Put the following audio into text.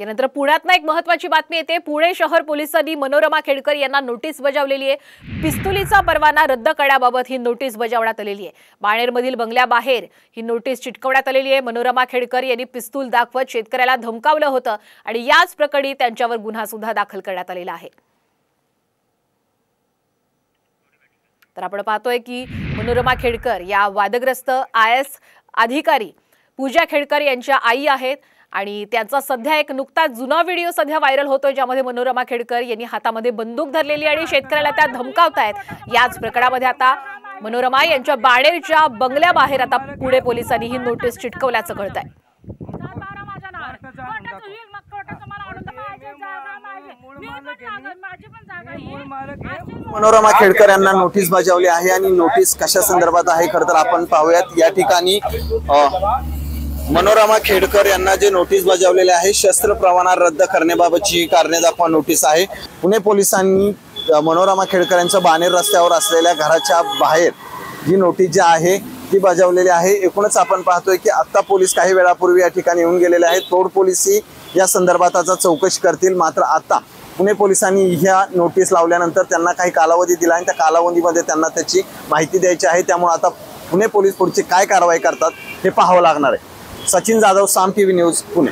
यानंतर पुण्यातनं एक महत्त्वाची बातमी येते। पुणे शहर पोलिसांनी मनोरमा खेडकर यांना नोटीस बजावलेली आहे। पिस्तुलीचा परवाना रद्द करण्याबाबत ही नोटीस बजावण्यात आलेली आहे। बाणेरमधील बंगल्याबाहेर ही नोटीस चिटकवण्यात आलेली आहे। मनोरमा खेडकर यांनी पिस्तूल दाखवत शेतकऱ्याला धमकावलं होतं आणि याच प्रकरणी त्यांच्यावर गुन्हा सुद्धा दाखल करण्यात आलेला आहे। तर आपण पाहतोय की मनोरमा खेडकर या वादग्रस्त IAS अधिकारी पूजा खेडकर यांच्या आई आहेत आणि त्यांचा सध्या एक नुकताच जुना व्हिडिओ सध्या व्हायरल होतोय, ज्यामध्ये मनोरमा खेडकर यांनी हातामध्ये बंदूक धरलेली आणि शेतकऱ्याला त्या धमकावतायत। याच प्रकरणामध्ये आता मनोरमा यांच्या बाणेरच्या बंगल्याबाहेर आता पुणे पोलिसांनी ही नोटीस चिटकवल्याचं कळतंय। मनोरमा खेडकर यांना नोटीस बजावली आहे आणि नोटीस कशा संदर्भात आहे खरं तर आपण पाहूयात। या ठिकाणी मनोरमा खेडकर यांना जे नोटीस बजावलेले आहे शस्त्र परवाना रद्द करण्याबाबतची कारणे दाखवा नोटीस आहे। पुणे पोलिसांनी मनोरमा खेडकर यांच्या बाणेर रस्त्यावर असलेल्या घराच्या बाहेर जी नोटीस जी आहे ती बजावलेली आहे। एकूणच आपण पाहतोय की आता पोलीस काही वेळापूर्वी या ठिकाणी येऊन गेलेले आहेत। तोड पोलिसी या संदर्भात आता चौकशी करतील। मात्र आता पुणे पोलिसांनी ह्या नोटीस लावल्यानंतर त्यांना काही कालावधी दिला आणि त्या कालावधीमध्ये त्यांना त्याची माहिती द्यायची आहे। त्यामुळे आता पुणे पोलीस पुढची काय कारवाई करतात हे पाहावं लागणार आहे। सचिन जाधव, साम TV न्यूज, पुणे।